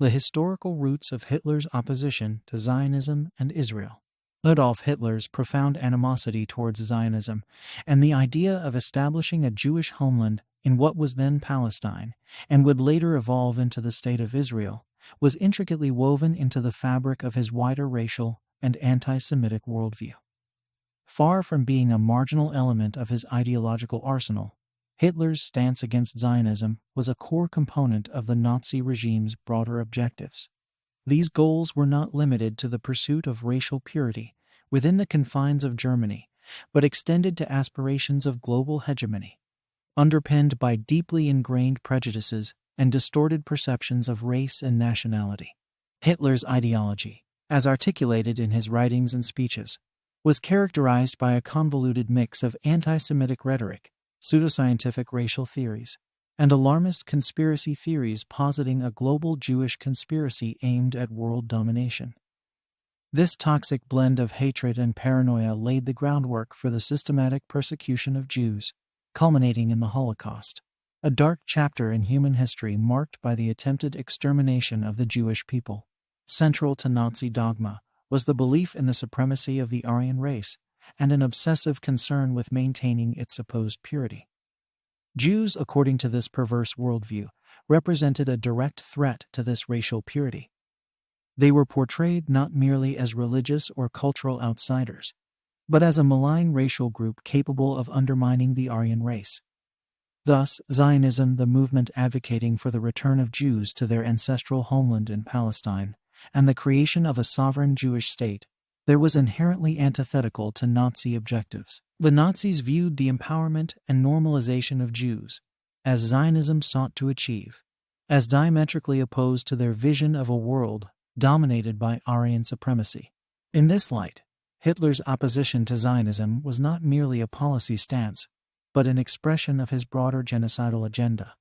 The historical roots of Hitler's opposition to Zionism and Israel. Adolf Hitler's profound animosity towards Zionism and the idea of establishing a Jewish homeland in what was then Palestine, and would later evolve into the State of Israel, was intricately woven into the fabric of his wider racial and anti-Semitic worldview. Far from being a marginal element of his ideological arsenal, Hitler's stance against Zionism was a core component of the Nazi regime's broader objectives. These goals were not limited to the pursuit of racial purity within the confines of Germany, but extended to aspirations of global hegemony, underpinned by deeply ingrained prejudices and distorted perceptions of race and nationality. Hitler's ideology, as articulated in his writings and speeches, was characterized by a convoluted mix of anti-Semitic rhetoric, pseudoscientific racial theories, and alarmist conspiracy theories positing a global Jewish conspiracy aimed at world domination. This toxic blend of hatred and paranoia laid the groundwork for the systematic persecution of Jews, culminating in the Holocaust, a dark chapter in human history marked by the attempted extermination of the Jewish people. Central to Nazi dogma was the belief in the supremacy of the Aryan race and an obsessive concern with maintaining its supposed purity. Jews, according to this perverse worldview, represented a direct threat to this racial purity. They were portrayed not merely as religious or cultural outsiders, but as a malign racial group capable of undermining the Aryan race. Thus, Zionism, the movement advocating for the return of Jews to their ancestral homeland in Palestine, and the creation of a sovereign Jewish state, there was inherently antithetical to Nazi objectives. The Nazis viewed the empowerment and normalization of Jews, as Zionism sought to achieve, as diametrically opposed to their vision of a world dominated by Aryan supremacy. In this light, Hitler's opposition to Zionism was not merely a policy stance, but an expression of his broader genocidal agenda.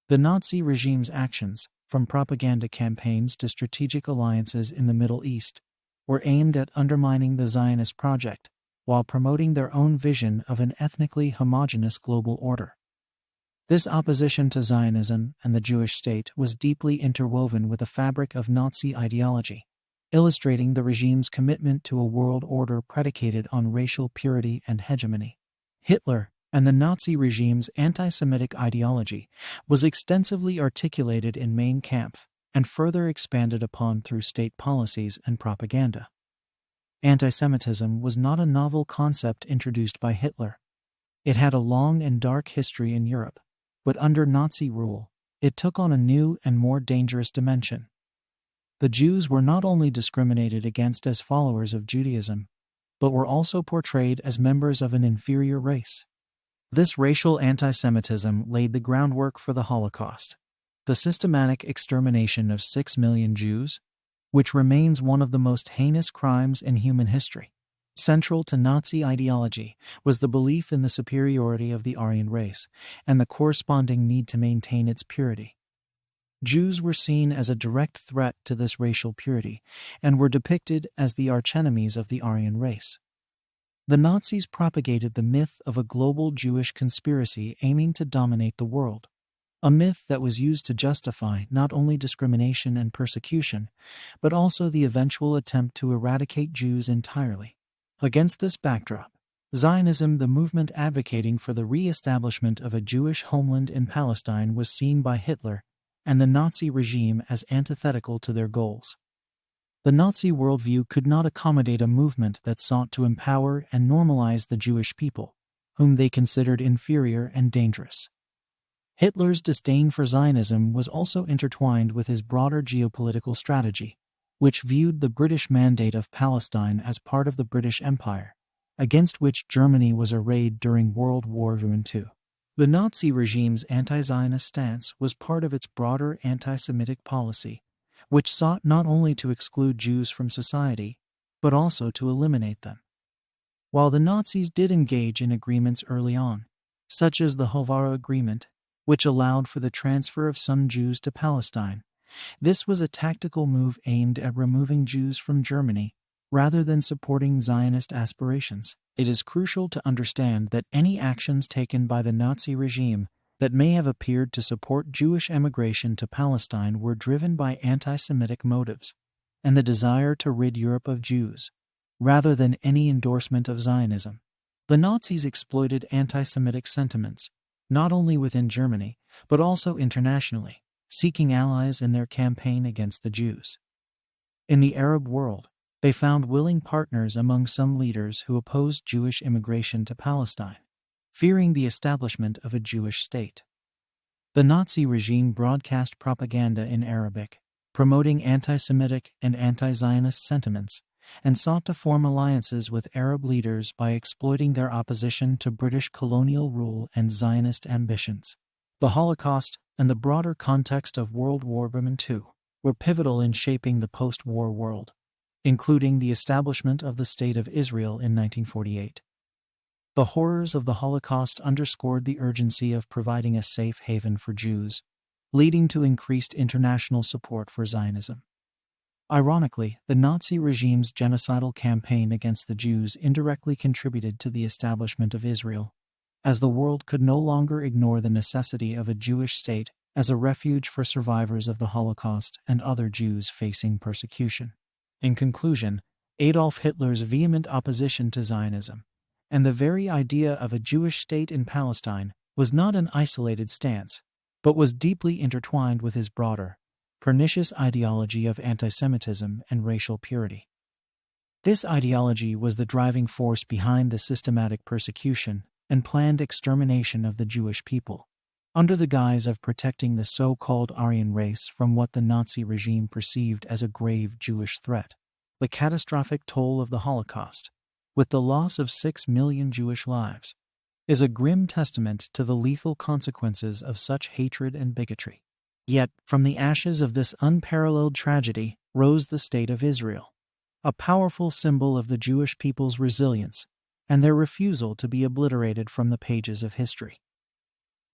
The Nazi regime's actions, from propaganda campaigns to strategic alliances in the Middle East, were aimed at undermining the Zionist project while promoting their own vision of an ethnically homogeneous global order. This opposition to Zionism and the Jewish state was deeply interwoven with the fabric of Nazi ideology, illustrating the regime's commitment to a world order predicated on racial purity and hegemony. Hitler and the Nazi regime's anti-Semitic ideology was extensively articulated in Mein Kampf and further expanded upon through state policies and propaganda. Anti-Semitism was not a novel concept introduced by Hitler. It had a long and dark history in Europe, but under Nazi rule, it took on a new and more dangerous dimension. The Jews were not only discriminated against as followers of Judaism, but were also portrayed as members of an inferior race. This racial anti-Semitism laid the groundwork for the Holocaust, the systematic extermination of 6 million Jews, which remains one of the most heinous crimes in human history. Central to Nazi ideology was the belief in the superiority of the Aryan race and the corresponding need to maintain its purity. Jews were seen as a direct threat to this racial purity and were depicted as the archenemies of the Aryan race. The Nazis propagated the myth of a global Jewish conspiracy aiming to dominate the world, a myth that was used to justify not only discrimination and persecution, but also the eventual attempt to eradicate Jews entirely. Against this backdrop, Zionism, the movement advocating for the re-establishment of a Jewish homeland in Palestine, was seen by Hitler and the Nazi regime as antithetical to their goals. The Nazi worldview could not accommodate a movement that sought to empower and normalize the Jewish people, whom they considered inferior and dangerous. Hitler's disdain for Zionism was also intertwined with his broader geopolitical strategy, which viewed the British Mandate of Palestine as part of the British Empire, against which Germany was arrayed during World War II. The Nazi regime's anti-Zionist stance was part of its broader anti-Semitic policy, which sought not only to exclude Jews from society, but also to eliminate them. While the Nazis did engage in agreements early on, such as the Hovara Agreement, which allowed for the transfer of some Jews to Palestine, this was a tactical move aimed at removing Jews from Germany rather than supporting Zionist aspirations. It is crucial to understand that any actions taken by the Nazi regime that may have appeared to support Jewish emigration to Palestine were driven by anti-Semitic motives and the desire to rid Europe of Jews, rather than any endorsement of Zionism. The Nazis exploited anti-Semitic sentiments, not only within Germany, but also internationally, seeking allies in their campaign against the Jews. In the Arab world, they found willing partners among some leaders who opposed Jewish immigration to Palestine, fearing the establishment of a Jewish state. The Nazi regime broadcast propaganda in Arabic, promoting anti-Semitic and anti-Zionist sentiments, and sought to form alliances with Arab leaders by exploiting their opposition to British colonial rule and Zionist ambitions. The Holocaust and the broader context of World War II were pivotal in shaping the post-war world, including the establishment of the State of Israel in 1948. The horrors of the Holocaust underscored the urgency of providing a safe haven for Jews, leading to increased international support for Zionism. Ironically, the Nazi regime's genocidal campaign against the Jews indirectly contributed to the establishment of Israel, as the world could no longer ignore the necessity of a Jewish state as a refuge for survivors of the Holocaust and other Jews facing persecution. In conclusion, Adolf Hitler's vehement opposition to Zionism and the very idea of a Jewish state in Palestine was not an isolated stance, but was deeply intertwined with his broader, pernicious ideology of anti-Semitism and racial purity. This ideology was the driving force behind the systematic persecution and planned extermination of the Jewish people, under the guise of protecting the so-called Aryan race from what the Nazi regime perceived as a grave Jewish threat. The catastrophic toll of the Holocaust, with the loss of 6 million Jewish lives, is a grim testament to the lethal consequences of such hatred and bigotry. Yet, from the ashes of this unparalleled tragedy rose the State of Israel, a powerful symbol of the Jewish people's resilience and their refusal to be obliterated from the pages of history.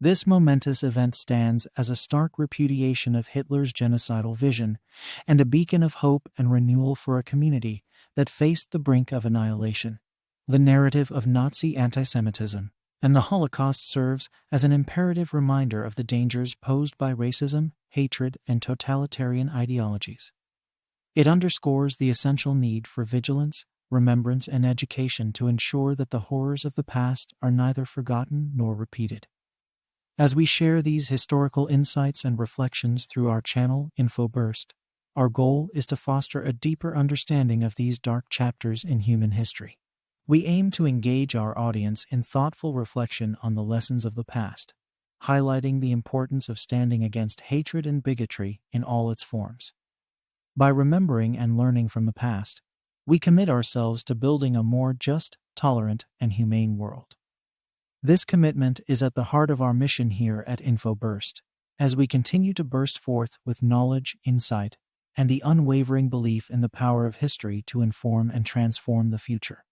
This momentous event stands as a stark repudiation of Hitler's genocidal vision and a beacon of hope and renewal for a community that faced the brink of annihilation. The narrative of Nazi anti-Semitism and the Holocaust serves as an imperative reminder of the dangers posed by racism, hatred, and totalitarian ideologies. It underscores the essential need for vigilance, remembrance, and education to ensure that the horrors of the past are neither forgotten nor repeated. As we share these historical insights and reflections through our channel, InfoBurst, our goal is to foster a deeper understanding of these dark chapters in human history. We aim to engage our audience in thoughtful reflection on the lessons of the past, highlighting the importance of standing against hatred and bigotry in all its forms. By remembering and learning from the past, we commit ourselves to building a more just, tolerant, and humane world. This commitment is at the heart of our mission here at InfoBurst, as we continue to burst forth with knowledge, insight, and the unwavering belief in the power of history to inform and transform the future.